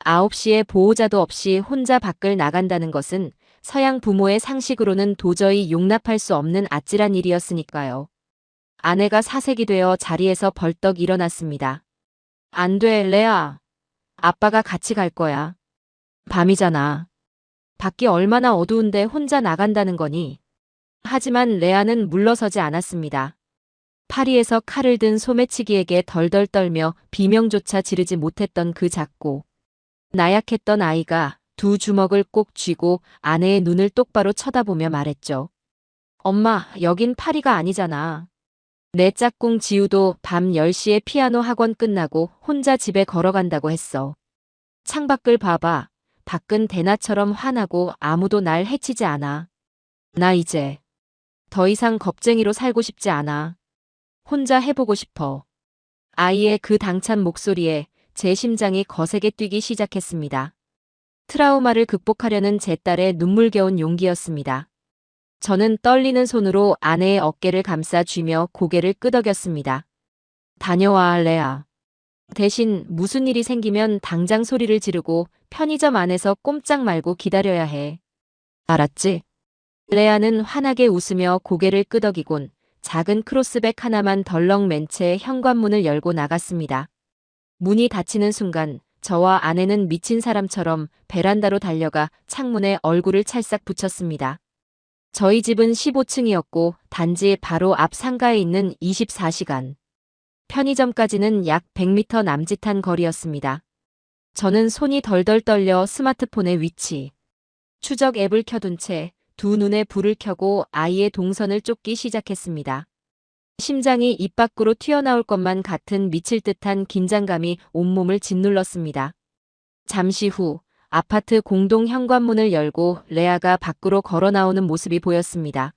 9시에 보호자도 없이 혼자 밖을 나간다는 것은 서양 부모의 상식으로는 도저히 용납할 수 없는 아찔한 일이었으니까요. 아내가 사색이 되어 자리에서 벌떡 일어났습니다. 안 돼, 레아. 아빠가 같이 갈 거야. 밤이잖아. 밖이 얼마나 어두운데 혼자 나간다는 거니? 하지만 레아는 물러서지 않았습니다. 파리에서 칼을 든 소매치기에게 덜덜 떨며 비명조차 지르지 못했던 그 작고 나약했던 아이가 두 주먹을 꼭 쥐고 아내의 눈을 똑바로 쳐다보며 말했죠. 엄마, 여긴 파리가 아니잖아. 내 짝꿍 지우도 밤 10시에 피아노 학원 끝나고 혼자 집에 걸어간다고 했어. 창밖을 봐봐. 밖은 대낮처럼 환하고 아무도 날 해치지 않아. 나 이제 더 이상 겁쟁이로 살고 싶지 않아. 혼자 해보고 싶어. 아이의 그 당찬 목소리에 제 심장이 거세게 뛰기 시작했습니다. 트라우마를 극복하려는 제 딸의 눈물겨운 용기였습니다. 저는 떨리는 손으로 아내의 어깨를 감싸 쥐며 고개를 끄덕였습니다. 다녀와, 레아. 대신 무슨 일이 생기면 당장 소리를 지르고 편의점 안에서 꼼짝 말고 기다려야 해. 알았지? 레아는 환하게 웃으며 고개를 끄덕이곤 작은 크로스백 하나만 덜렁 맨 채 현관문을 열고 나갔습니다. 문이 닫히는 순간 저와 아내는 미친 사람처럼 베란다로 달려가 창문에 얼굴을 찰싹 붙였습니다. 저희 집은 15층이었고 단지 바로 앞 상가에 있는 24시간. 편의점까지는 약 100m 남짓한 거리였습니다. 저는 손이 덜덜 떨려 스마트폰의 위치, 추적 앱을 켜둔 채 두 눈에 불을 켜고 아이의 동선을 쫓기 시작했습니다. 심장이 입 밖으로 튀어나올 것만 같은 미칠 듯한 긴장감이 온몸을 짓눌렀습니다. 잠시 후 아파트 공동 현관문을 열고 레아가 밖으로 걸어 나오는 모습이 보였습니다.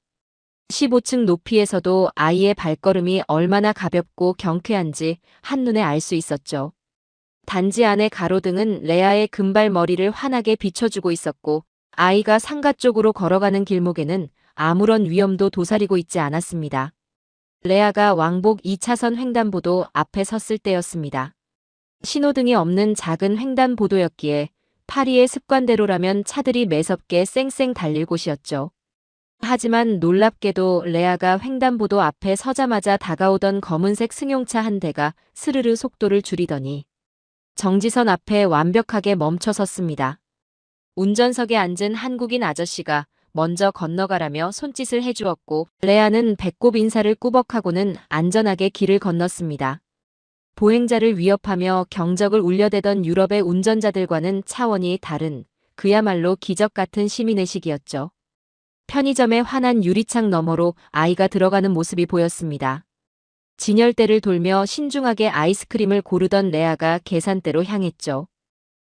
15층 높이에서도 아이의 발걸음이 얼마나 가볍고 경쾌한지 한눈에 알 수 있었죠. 단지 안의 가로등은 레아의 금발 머리를 환하게 비춰주고 있었고 아이가 상가 쪽으로 걸어가는 길목에는 아무런 위험도 도사리고 있지 않았습니다. 레아가 왕복 2차선 횡단보도 앞에 섰을 때였습니다. 신호등이 없는 작은 횡단보도였기에 파리의 습관대로라면 차들이 매섭게 쌩쌩 달릴 곳이었죠. 하지만 놀랍게도 레아가 횡단보도 앞에 서자마자 다가오던 검은색 승용차 한 대가 스르르 속도를 줄이더니 정지선 앞에 완벽하게 멈춰 섰습니다. 운전석에 앉은 한국인 아저씨가 먼저 건너가라며 손짓을 해주었고 레아는 배꼽 인사를 꾸벅하고는 안전하게 길을 건넜습니다. 보행자를 위협하며 경적을 울려대던 유럽의 운전자들과는 차원이 다른 그야말로 기적 같은 시민의식이었죠. 편의점의 환한 유리창 너머로 아이가 들어가는 모습이 보였습니다. 진열대를 돌며 신중하게 아이스크림을 고르던 레아가 계산대로 향했죠.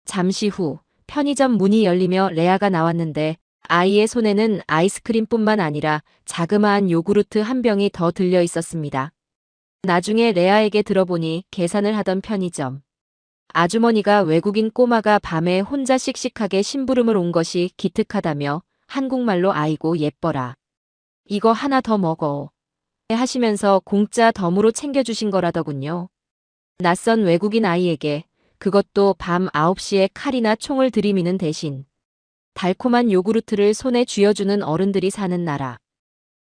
잠시 후 편의점 문이 열리며 레아가 나왔는데 아이의 손에는 아이스크림뿐만 아니라 자그마한 요구르트 한 병이 더 들려 있었습니다. 나중에 레아에게 들어보니 계산을 하던 편의점 아주머니가 외국인 꼬마가 밤에 혼자 씩씩하게 심부름을 온 것이 기특하다며 한국말로 아이고 예뻐라. 이거 하나 더 먹어. 하시면서 공짜 덤으로 챙겨주신 거라더군요. 낯선 외국인 아이에게 그것도 밤 9시에 칼이나 총을 들이미는 대신 달콤한 요구르트를 손에 쥐어주는 어른들이 사는 나라.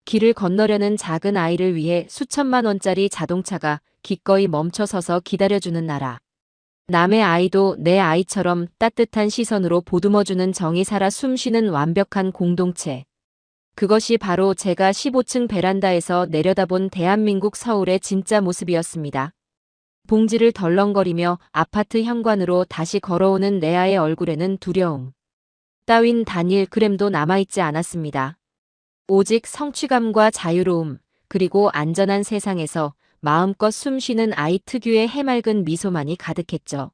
길을 건너려는 작은 아이를 위해 수천만 원짜리 자동차가 기꺼이 멈춰서서 기다려주는 나라. 남의 아이도 내 아이처럼 따뜻한 시선으로 보듬어주는 정이 살아 숨쉬는 완벽한 공동체. 그것이 바로 제가 15층 베란다에서 내려다본 대한민국 서울의 진짜 모습이었습니다. 봉지를 덜렁거리며 아파트 현관으로 다시 걸어오는 레아의 얼굴에는 두려움 따윈 단일 그램도 남아있지 않았습니다. 오직 성취감과 자유로움, 그리고 안전한 세상에서 마음껏 숨쉬는 아이 특유의 해맑은 미소만이 가득했죠.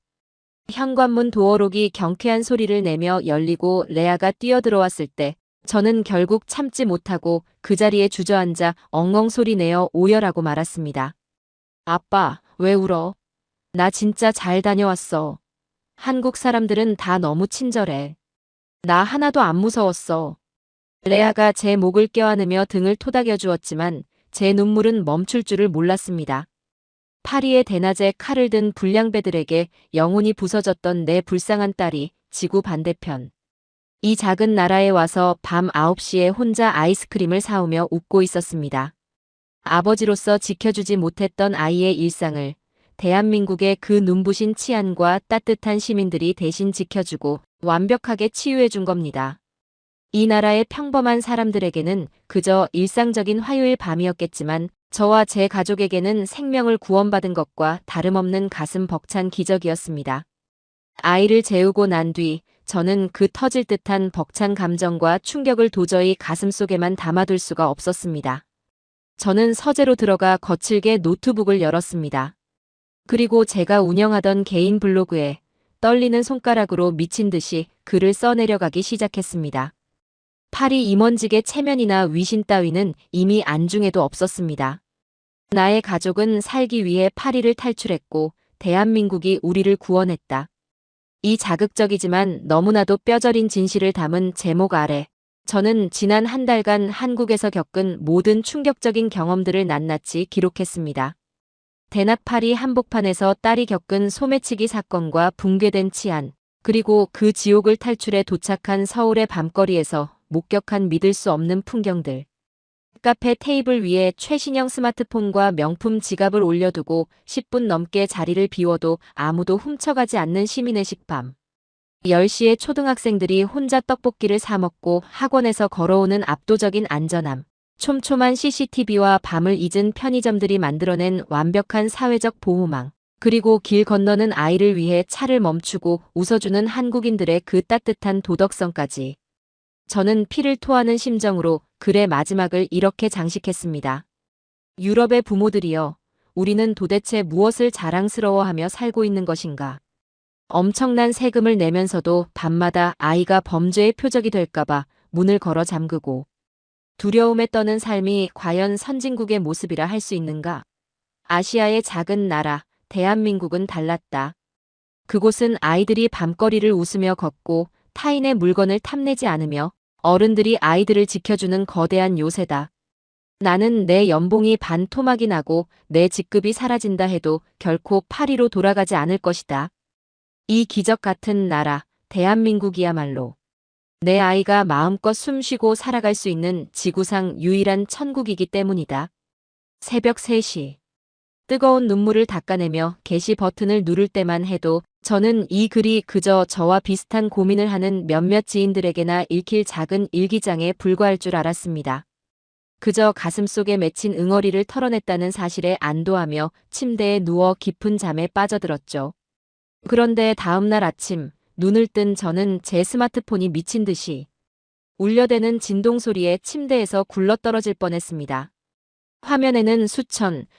현관문 도어록이 경쾌한 소리를 내며 열리고 레아가 뛰어들어왔을 때 저는 결국 참지 못하고 그 자리에 주저앉아 엉엉 소리 내어 오열하고 말았습니다. 아빠, 왜 울어? 나 진짜 잘 다녀왔어. 한국 사람들은 다 너무 친절해. 나 하나도 안 무서웠어. 레아가 제 목을 껴안으며 등을 토닥여 주었지만 제 눈물은 멈출 줄을 몰랐습니다. 파리의 대낮에 칼을 든 불량배들에게 영혼이 부서졌던 내 불쌍한 딸이 지구 반대편. 이 작은 나라에 와서 밤 9시에 혼자 아이스크림을 사오며 웃고 있었습니다. 아버지로서 지켜주지 못했던 아이의 일상을 대한민국의 그 눈부신 치안과 따뜻한 시민들이 대신 지켜주고 완벽하게 치유해준 겁니다. 이 나라의 평범한 사람들에게는 그저 일상적인 화요일 밤이었겠지만 저와 제 가족에게는 생명을 구원받은 것과 다름없는 가슴 벅찬 기적이었습니다. 아이를 재우고 난 뒤 저는 그 터질 듯한 벅찬 감정과 충격을 도저히 가슴속에만 담아둘 수가 없었습니다. 저는 서재로 들어가 거칠게 노트북을 열었습니다. 그리고 제가 운영하던 개인 블로그에 떨리는 손가락으로 미친 듯이 글을 써내려가기 시작했습니다. 파리 임원직의 체면이나 위신 따위는 이미 안중에도 없었습니다. 나의 가족은 살기 위해 파리를 탈출했고 대한민국이 우리를 구원했다. 이 자극적이지만 너무나도 뼈저린 진실을 담은 제목 아래 저는 지난 한 달간 한국에서 겪은 모든 충격적인 경험들을 낱낱이 기록했습니다. 대낮 파리 한복판에서 딸이 겪은 소매치기 사건과 붕괴된 치안, 그리고 그 지옥을 탈출해 도착한 서울의 밤거리에서 목격한 믿을 수 없는 풍경들. 카페 테이블 위에 최신형 스마트폰과 명품 지갑을 올려두고 10분 넘게 자리를 비워도 아무도 훔쳐가지 않는 시민의 식밤. 10시에 초등학생들이 혼자 떡볶이를 사 먹고 학원에서 걸어오는 압도적인 안전함. 촘촘한 CCTV와 밤을 잊은 편의점들이 만들어낸 완벽한 사회적 보호망. 그리고 길 건너는 아이를 위해 차를 멈추고 웃어주는 한국인들의 그 따뜻한 도덕성까지. 저는 피를 토하는 심정으로 글의 마지막을 이렇게 장식했습니다. 유럽의 부모들이여, 우리는 도대체 무엇을 자랑스러워하며 살고 있는 것인가? 엄청난 세금을 내면서도 밤마다 아이가 범죄의 표적이 될까봐 문을 걸어 잠그고 두려움에 떠는 삶이 과연 선진국의 모습이라 할 수 있는가? 아시아의 작은 나라, 대한민국은 달랐다. 그곳은 아이들이 밤거리를 웃으며 걷고 타인의 물건을 탐내지 않으며 어른들이 아이들을 지켜주는 거대한 요새다. 나는 내 연봉이 반토막이 나고 내 직급이 사라진다 해도 결코 파리로 돌아가지 않을 것이다. 이 기적 같은 나라, 대한민국이야말로 내 아이가 마음껏 숨쉬고 살아갈 수 있는 지구상 유일한 천국이기 때문이다. 새벽 3시. 뜨거운 눈물을 닦아내며 게시 버튼을 누를 때만 해도 저는 이 글이 그저 저와 비슷한 고민을 하는 몇몇 지인들에게나 읽힐 작은 일기장에 불과할 줄 알았습니다. 그저 가슴속에 맺힌 응어리를 털어냈다는 사실에 안도하며 침대에 누워 깊은 잠에 빠져들었죠. 그런데 다음날 아침 눈을 뜬 저는 제 스마트폰이 미친 듯이 울려대는 진동 소리에 침대에서 굴러떨어질 뻔했습니다. 화면에는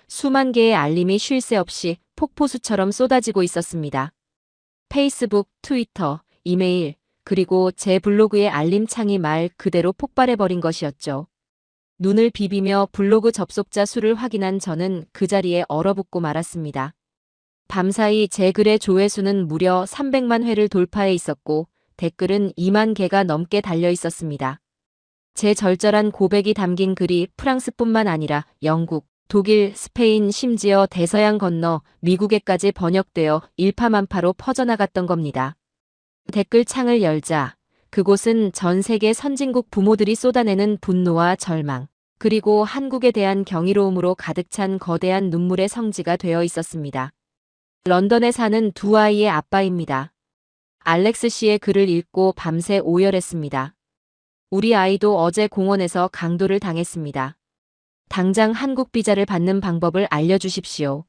수만 개의 알림이 쉴 새 없이 폭포수처럼 쏟아지고 있었습니다. 페이스북, 트위터, 이메일, 그리고 제 블로그의 알림창이 말 그대로 폭발해버린 것이었죠. 눈을 비비며 블로그 접속자 수를 확인한 저는 그 자리에 얼어붙고 말았습니다. 밤사이 제 글의 조회수는 무려 300만 회를 돌파해 있었고 댓글은 2만 개가 넘게 달려 있었습니다. 제 절절한 고백이 담긴 글이 프랑스뿐만 아니라 영국, 독일, 스페인, 심지어 대서양 건너 미국에까지 번역되어 일파만파로 퍼져나갔던 겁니다. 댓글창을 열자 그곳은 전 세계 선진국 부모들이 쏟아내는 분노와 절망, 그리고 한국에 대한 경이로움으로 가득 찬 거대한 눈물의 성지가 되어 있었습니다. 런던에 사는 두 아이의 아빠입니다. 알렉스 씨의 글을 읽고 밤새 오열했습니다. 우리 아이도 어제 공원에서 강도를 당했습니다. 당장 한국 비자를 받는 방법을 알려주십시오.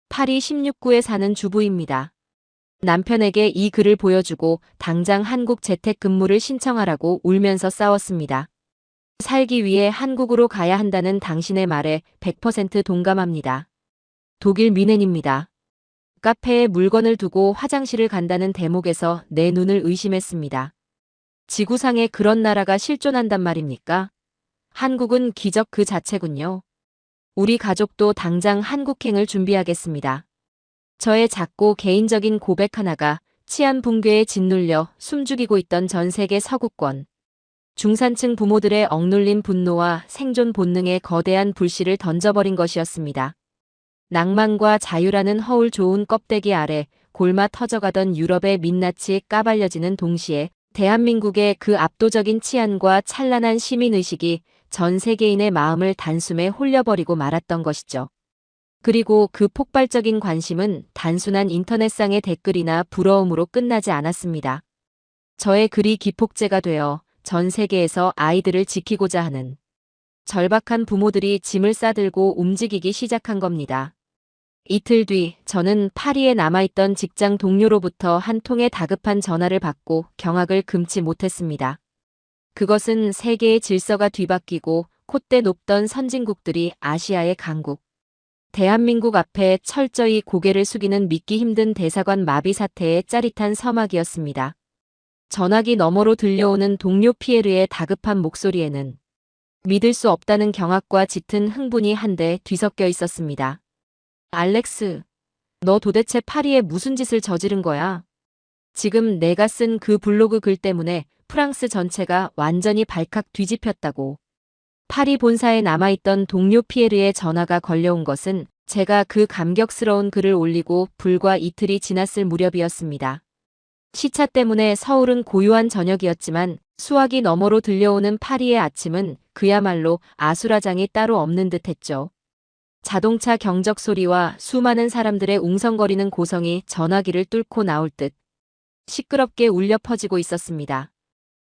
파리 16구에 사는 주부입니다. 남편에게 이 글을 보여주고 당장 한국 재택근무를 신청하라고 울면서 싸웠습니다. 살기 위해 한국으로 가야 한다는 당신의 말에 100% 동감합니다. 독일 미넨입니다. 카페에 물건을 두고 화장실을 간다는 대목에서 내 눈을 의심했습니다. 지구상에 그런 나라가 실존한단 말입니까? 한국은 기적 그 자체군요. 우리 가족도 당장 한국행을 준비하겠습니다. 저의 작고 개인적인 고백 하나가 치안 붕괴에 짓눌려 숨죽이고 있던 전 세계 서구권. 중산층 부모들의 억눌린 분노와 생존 본능의 거대한 불씨를 던져버린 것이었습니다. 낭만과 자유라는 허울 좋은 껍데기 아래 골마 터져가던 유럽의 민낯이 까발려지는 동시에 대한민국의 그 압도적인 치안과 찬란한 시민의식이 전 세계인의 마음을 단숨에 홀려버리고 말았던 것이죠. 그리고 그 폭발적인 관심은 단순한 인터넷상의 댓글이나 부러움으로 끝나지 않았습니다. 저의 글이 기폭제가 되어 전 세계에서 아이들을 지키고자 하는 절박한 부모들이 짐을 싸들고 움직이기 시작한 겁니다. 이틀 뒤 저는 파리에 남아있던 직장 동료로부터 한 통의 다급한 전화를 받고 경악을 금치 못했습니다. 그것은 세계의 질서가 뒤바뀌고 콧대 높던 선진국들이 아시아의 강국, 대한민국 앞에 철저히 고개를 숙이는 믿기 힘든 대사관 마비 사태의 짜릿한 서막이었습니다. 전화기 너머로 들려오는 동료 피에르의 다급한 목소리에는 믿을 수 없다는 경악과 짙은 흥분이 한데 뒤섞여 있었습니다. 알렉스, 너 도대체 파리에 무슨 짓을 저지른 거야? 지금 내가 쓴 그 블로그 글 때문에 프랑스 전체가 완전히 발칵 뒤집혔다고. 파리 본사에 남아있던 동료 피에르의 전화가 걸려온 것은 제가 그 감격스러운 글을 올리고 불과 이틀이 지났을 무렵이었습니다. 시차 때문에 서울은 고요한 저녁이었지만 수화기 너머로 들려오는 파리의 아침은 그야말로 아수라장이 따로 없는 듯했죠. 자동차 경적 소리와 수많은 사람들의 웅성거리는 고성이 전화기를 뚫고 나올 듯 시끄럽게 울려 퍼지고 있었습니다.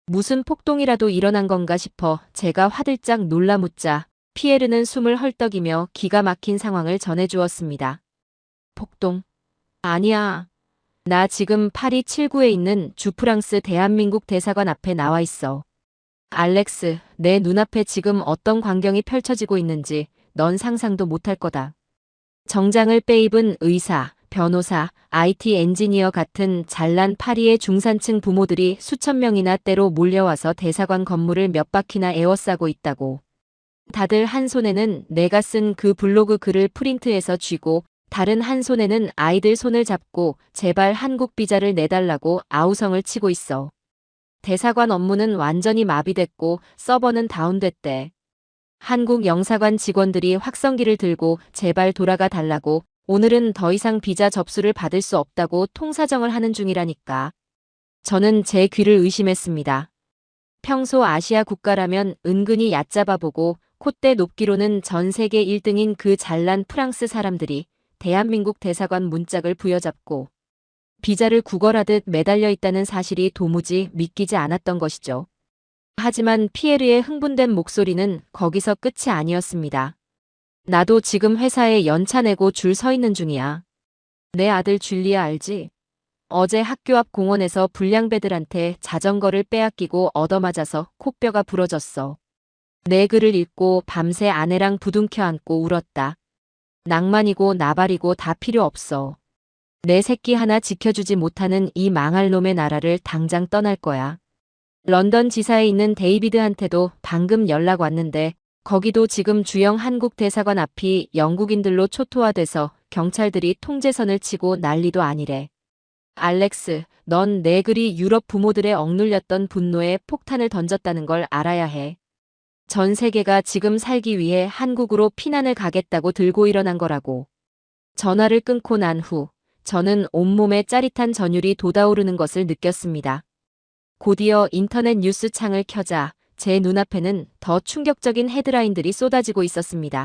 무슨 폭동이라도 일어난 건가 싶어 제가 화들짝 놀라 묻자 피에르는 숨을 헐떡이며 기가 막힌 상황을 전해주었습니다. 폭동? 아니야. 나 지금 파리 7구에 있는 주프랑스 대한민국 대사관 앞에 나와 있어. 알렉스, 내 눈앞에 지금 어떤 광경이 펼쳐지고 있는지 넌 상상도 못할 거다. 정장을 빼입은 의사, 변호사, IT 엔지니어 같은 잘난 파리의 중산층 부모들이 수천 명이나 때로 몰려와서 대사관 건물을 몇 바퀴나 에워싸고 있다고. 다들 한 손에는 내가 쓴 그 블로그 글을 프린트해서 쥐고 다른 한 손에는 아이들 손을 잡고 제발 한국 비자를 내달라고 아우성을 치고 있어. 대사관 업무는 완전히 마비됐고 서버는 다운됐대. 한국 영사관 직원들이 확성기를 들고 제발 돌아가 달라고 오늘은 더 이상 비자 접수를 받을 수 없다고 통사정을 하는 중이라니까. 저는 제 귀를 의심했습니다. 평소 아시아 국가라면 은근히 얕잡아보고 콧대 높기로는 전 세계 1등인 그 잘난 프랑스 사람들이 대한민국 대사관 문짝을 부여잡고 비자를 구걸하듯 매달려 있다는 사실이 도무지 믿기지 않았던 것이죠. 하지만 피에르의 흥분된 목소리는 거기서 끝이 아니었습니다. 나도 지금 회사에 연차 내고 줄 서 있는 중이야. 내 아들 줄리아 알지? 어제 학교 앞 공원에서 불량배들한테 자전거를 빼앗기고 얻어맞아서 코뼈가 부러졌어. 내 글을 읽고 밤새 아내랑 부둥켜 안고 울었다. 낭만이고 나발이고 다 필요 없어. 내 새끼 하나 지켜주지 못하는 이 망할 놈의 나라를 당장 떠날 거야. 런던 지사에 있는 데이비드한테도 방금 연락 왔는데 거기도 지금 주영 한국 대사관 앞이 영국인들로 초토화돼서 경찰들이 통제선을 치고 난리도 아니래. 알렉스, 넌 내 글이 유럽 부모들의 억눌렸던 분노에 폭탄을 던졌다는 걸 알아야 해. 전 세계가 지금 살기 위해 한국으로 피난을 가겠다고 들고 일어난 거라고. 전화를 끊고 난 후 저는 온몸에 짜릿한 전율이 돋아오르는 것을 느꼈습니다. 곧이어 인터넷 뉴스 창을 켜자 제 눈앞에는 더 충격적인 헤드라인들이 쏟아지고 있었습니다.